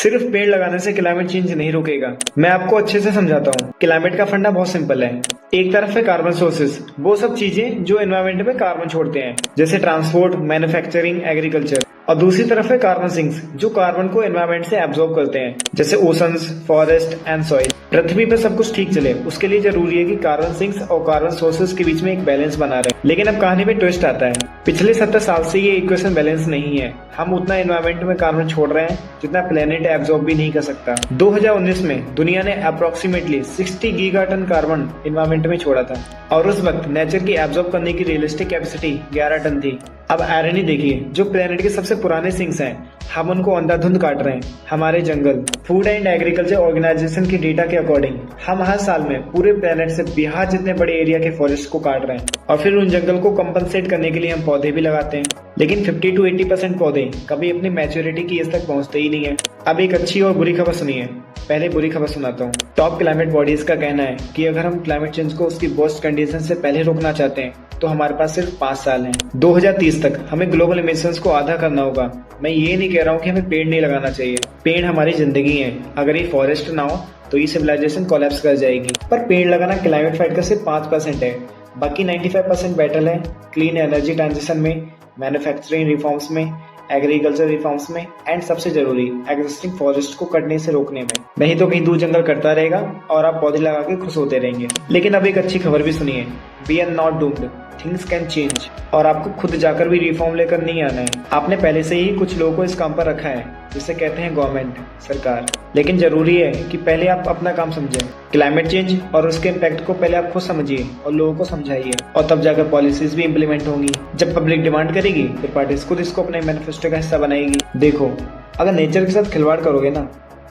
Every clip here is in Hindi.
सिर्फ पेड़ लगाने से क्लाइमेट चेंज नहीं रुकेगा। मैं आपको अच्छे से समझाता हूँ। क्लाइमेट का फंडा बहुत सिंपल है। एक तरफ है कार्बन सोर्सेस, वो सब चीजें जो एनवायरनमेंट में कार्बन छोड़ते हैं, जैसे ट्रांसपोर्ट, मैन्युफैक्चरिंग, एग्रीकल्चर। और दूसरी तरफ है कार्बन सिंक्स, जो कार्बन को एनवायरनमेंट से एब्जॉर्ब करते हैं, जैसे ओशंस, फॉरेस्ट एंड सॉइल। पृथ्वी पर सब कुछ ठीक चले उसके लिए जरूरी है कि कार्बन सिंक्स और कार्बन सोर्सेस के बीच में एक बैलेंस बना रहे। लेकिन अब कहानी में ट्विस्ट आता है। पिछले 70 साल से ये इक्वेशन बैलेंस नहीं है। हम उतना एनवायरनमेंट में कार्बन छोड़ रहे हैं जितना प्लेनेट एब्जॉर्ब भी नहीं कर सकता। 2019 में दुनिया ने अप्रोक्सीमेटली 60 गीगाटन कार्बन एनवायरनमेंट में छोड़ा था, और उस वक्त नेचर की एब्जॉर्ब करने की रियलिस्टिक कैपेसिटी 11 टन थी। अब आयरनी देखिए, जो प्लेनेट के सबसे पुराने सिंक्स हैं, हम उनको अंधाधुंध काट रहे हैं। हमारे जंगल। फूड एंड एग्रीकल्चर ऑर्गेनाइजेशन की डेटा के अकॉर्डिंग हम हर साल में पूरे प्लेनेट से बिहार जितने बड़े एरिया के फॉरेस्ट को काट रहे हैं, और फिर उन जंगल को कंपनसेट करने के लिए हम पौधे भी लगाते हैं। लेकिन 50 to 80% पौधे कभी अपनी मैच्योरिटी की एज तक पहुंचते ही नहीं है। अब एक अच्छी और बुरी खबर सुनिए। पहले बुरी खबर सुनाता हूँ। टॉप क्लाइमेट बॉडीज का कहना है कि अगर हम क्लाइमेट चेंज को उसकी वर्स्ट कंडीशन से पहले रोकना चाहते हैं तो हमारे पास सिर्फ 5 साल हैं। 2030 तक हमें ग्लोबल इमिशंस को आधा करना होगा। मैं ये नहीं कह रहा हूँ कि हमें पेड़ नहीं लगाना चाहिए। पेड़ हमारी जिंदगी है। अगर ये फॉरेस्ट ना हो तो ये सिविलाइजेशन कोलैप्स कर जाएगी। पर पेड़ लगाना क्लाइमेट फाइट का सिर्फ 5% है। बाकी 95% बैटल है क्लीन एनर्जी ट्रांजिशन में, मैन्युफैक्चरिंग रिफॉर्म्स में, एग्रीकल्चर रिफॉर्म्स में, एंड सबसे जरूरी एग्जिस्टिंग फॉरेस्ट को कटने से रोकने में। नहीं तो कहीं दूर जंगल कटता रहेगा और आप पौधे लगा के खुश होते रहेंगे। लेकिन अब एक अच्छी खबर भी सुनिए। We are not doomed, things can change. और आपको खुद जाकर भी रिफॉर्म लेकर नहीं आना है। आपने पहले से ही कुछ लोगों को इस काम पर रखा है, जिसे कहते हैं गवर्नमेंट, सरकार। लेकिन जरूरी है कि पहले आप अपना काम समझें। क्लाइमेट चेंज और उसके इम्पैक्ट को पहले आप खुद समझिए और लोगों को समझाइए, और तब जाकर पॉलिसीज भी इम्प्लीमेंट होंगी। जब पब्लिक डिमांड करेगी फिर पार्टीज खुद इसको अपने मैनिफेस्टो का हिस्सा बनाएगी। देखो, अगर नेचर के साथ खिलवाड़ करोगे ना,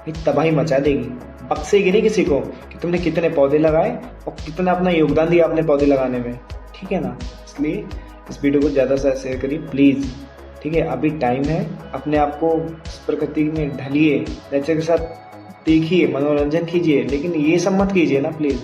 ये तबाही मचा देगी। बख्शेगी नहीं किसी को कि तुमने कितने पौधे लगाए और कितना अपना योगदान दिया अपने पौधे लगाने में। ठीक है ना? इसलिए इस वीडियो को ज़्यादा से शेयर करिए प्लीज़। ठीक है, अभी टाइम है। अपने आप को प्रकृति में ढलिए, नेचर के साथ देखिए, मनोरंजन कीजिए, लेकिन ये सब मत कीजिए ना प्लीज़।